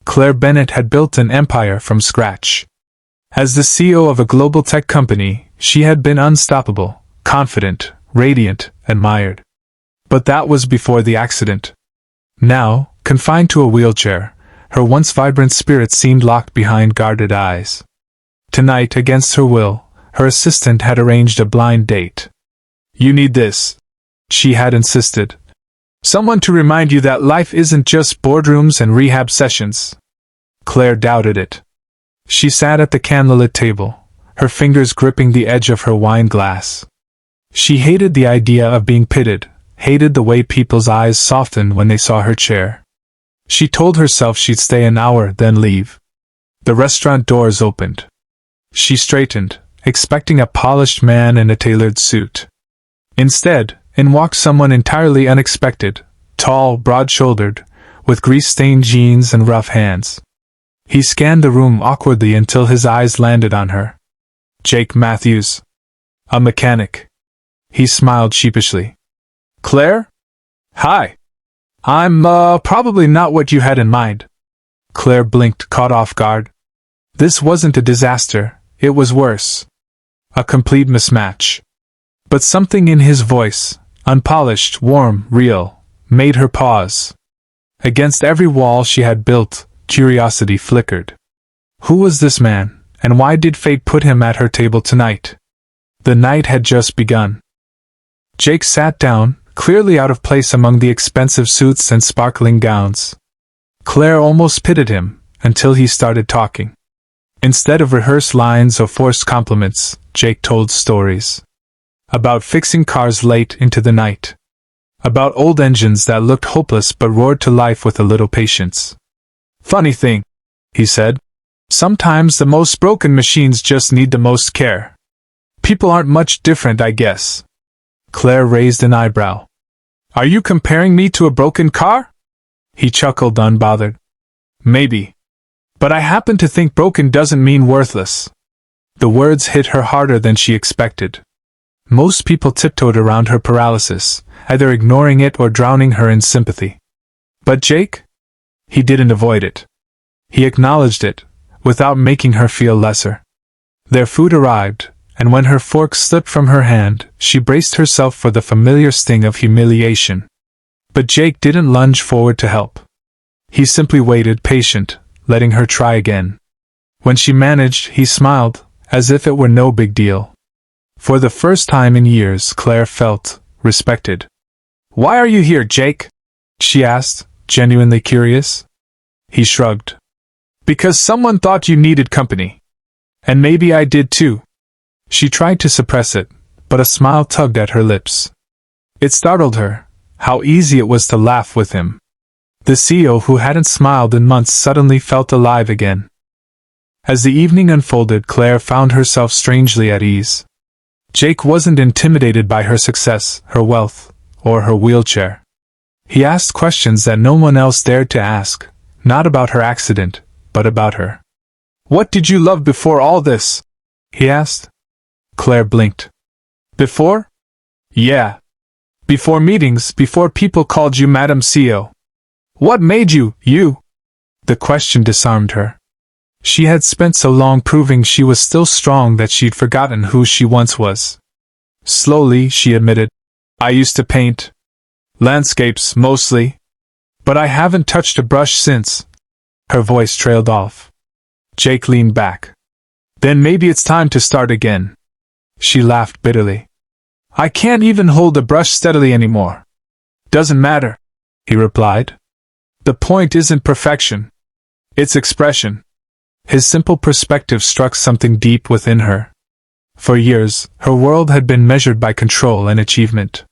Claire Bennett had built an empire from scratch. As the CEO of a global tech company, she had been unstoppable, confident, radiant, admired. But that was before the accident. Now, confined to a wheelchair, her once vibrant spirit seemed locked behind guarded eyes. Tonight, against her will, her assistant had arranged a blind date. "You need this," she had insisted. "Someone to remind you that life isn't just boardrooms and rehab sessions." Claire doubted it. She sat at the candlelit table, her fingers gripping the edge of her wine glass. She hated the idea of being pitted, hated the way people's eyes softened when they saw her chair. She told herself she'd stay an hour, then leave. The restaurant doors opened. She straightened, expecting a polished man in a tailored suit. Instead, in walked someone entirely unexpected, tall, broad-shouldered, with grease-stained jeans and rough hands. He scanned the room awkwardly until his eyes landed on her. Jake Matthews. A mechanic. He smiled sheepishly. "Claire? Hi. I'm, probably not what you had in mind." Claire blinked, caught off guard. This wasn't a disaster, it was worse. A complete mismatch. But something in his voice, unpolished, warm, real, made her pause. Against every wall she had built, curiosity flickered. Who was this man, and why did fate put him at her table tonight? The night had just begun. Jake sat down, clearly out of place among the expensive suits and sparkling gowns. Claire almost pitied him, until he started talking. Instead of rehearsed lines or forced compliments, Jake told stories. About fixing cars late into the night. About old engines that looked hopeless but roared to life with a little patience. "Funny thing," he said. "Sometimes the most broken machines just need the most care. People aren't much different, I guess." Claire raised an eyebrow. "Are you comparing me to a broken car?" He chuckled, unbothered. "Maybe. But I happen to think broken doesn't mean worthless." The words hit her harder than she expected. Most people tiptoed around her paralysis, either ignoring it or drowning her in sympathy. But Jake? He didn't avoid it. He acknowledged it, without making her feel lesser. Their food arrived, and when her fork slipped from her hand, she braced herself for the familiar sting of humiliation. But Jake didn't lunge forward to help. He simply waited, patient, letting her try again. When she managed, he smiled, as if it were no big deal. For the first time in years, Claire felt respected. "Why are you here, Jake?" she asked, genuinely curious. He shrugged. "Because someone thought you needed company. And maybe I did too." She tried to suppress it, but a smile tugged at her lips. It startled her, how easy it was to laugh with him. The CEO who hadn't smiled in months suddenly felt alive again. As the evening unfolded, Claire found herself strangely at ease. Jake wasn't intimidated by her success, her wealth, or her wheelchair. He asked questions that no one else dared to ask, not about her accident, but about her. "What did you love before all this?" he asked. Claire blinked. "Before? Yeah. Before meetings, before people called you Madam CEO. What made you, you?" The question disarmed her. She had spent so long proving she was still strong that she'd forgotten who she once was. Slowly, she admitted, "I used to paint. Landscapes, mostly. But I haven't touched a brush since." Her voice trailed off. Jake leaned back. "Then maybe it's time to start again." She laughed bitterly. "I can't even hold a brush steadily anymore." "Doesn't matter," he replied. "The point isn't perfection. It's expression." His simple perspective struck something deep within her. For years, her world had been measured by control and achievement.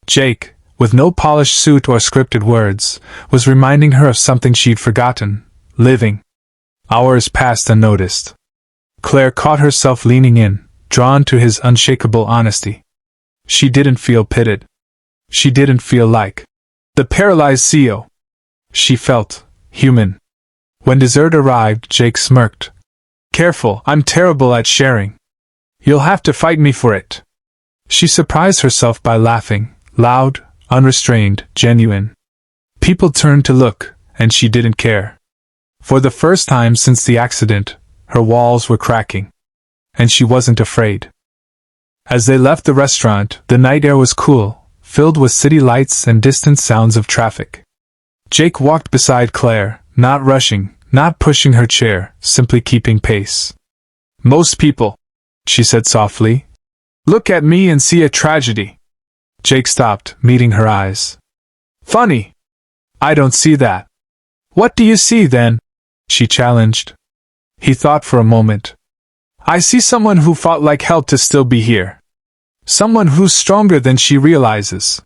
Jake, with no polished suit or scripted words, was reminding her of something she'd forgotten: living. Hours passed unnoticed. Claire caught herself leaning in, drawn to his unshakable honesty. She didn't feel pitied. She didn't feel like the paralyzed CEO. She felt human. When dessert arrived, Jake smirked. "Careful, I'm terrible at sharing. You'll have to fight me for it." She surprised herself by laughing, loud, unrestrained, genuine. People turned to look, and she didn't care. For the first time since the accident, her walls were cracking. And she wasn't afraid. As they left the restaurant, the night air was cool, filled with city lights and distant sounds of traffic. Jake walked beside Claire, not rushing, not pushing her chair, simply keeping pace. "Most people," she said softly, "look at me and see a tragedy." Jake stopped, meeting her eyes. "Funny. I don't see that." "What do you see, then?" she challenged. He thought for a moment. "I see someone who fought like hell to still be here. Someone who's stronger than she realizes.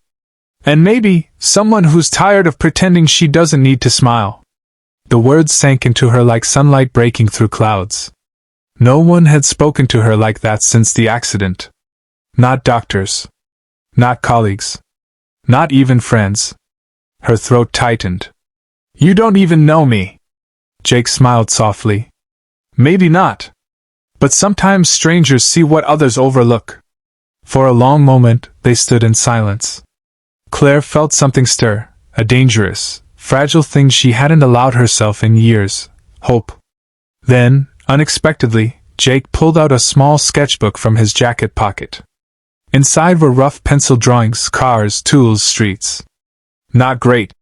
And maybe, someone who's tired of pretending she doesn't need to smile." The words sank into her like sunlight breaking through clouds. No one had spoken to her like that since the accident. Not doctors. Not colleagues. Not even friends. Her throat tightened. "You don't even know me." Jake smiled softly. "Maybe not. But sometimes strangers see what others overlook." For a long moment, they stood in silence. Claire felt something stir, a dangerous, fragile thing she hadn't allowed herself in years: hope. Then, unexpectedly, Jake pulled out a small sketchbook from his jacket pocket. Inside were rough pencil drawings, cars, tools, streets. "Not great,"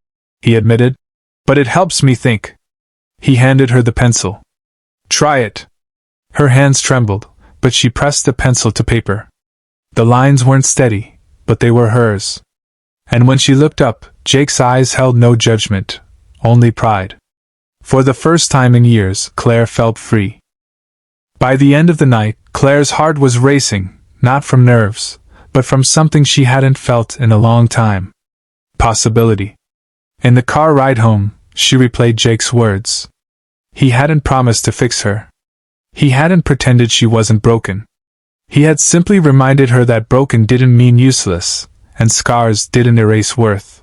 he admitted, "but it helps me think." He handed her the pencil. "Try it." Her hands trembled, but she pressed the pencil to paper. The lines weren't steady, but they were hers. And when she looked up, Jake's eyes held no judgment, only pride. For the first time in years, Claire felt free. By the end of the night, Claire's heart was racing, not from nerves, but from something she hadn't felt in a long time. Possibility. In the car ride home, she replayed Jake's words. He hadn't promised to fix her. He hadn't pretended she wasn't broken. He had simply reminded her that broken didn't mean useless, and scars didn't erase worth.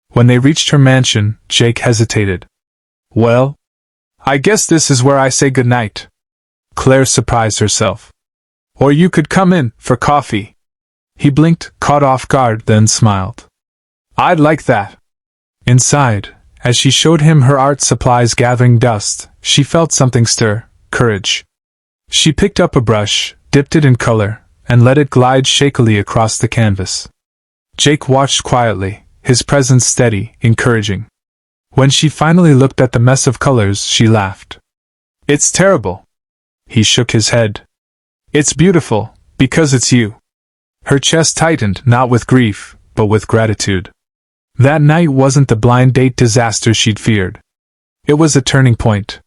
When they reached her mansion, Jake hesitated. "Well, I guess this is where I say goodnight." Claire surprised herself. "Or you could come in, for coffee." He blinked, caught off guard, then smiled. "I'd like that." Inside, as she showed him her art supplies gathering dust, she felt something stir: courage. She picked up a brush, dipped it in color, and let it glide shakily across the canvas. Jake watched quietly, his presence steady, encouraging. When she finally looked at the mess of colors, she laughed. "It's terrible." He shook his head. "It's beautiful, because it's you." Her chest tightened, not with grief, but with gratitude. That night wasn't the blind date disaster she'd feared. It was a turning point.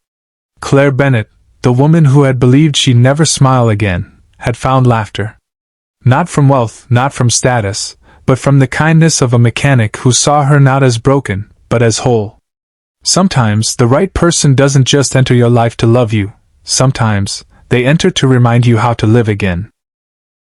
Claire Bennett, the woman who had believed she'd never smile again, had found laughter. Not from wealth, not from status, but from the kindness of a mechanic who saw her not as broken, but as whole. Sometimes the right person doesn't just enter your life to love you. Sometimes they enter to remind you how to live again.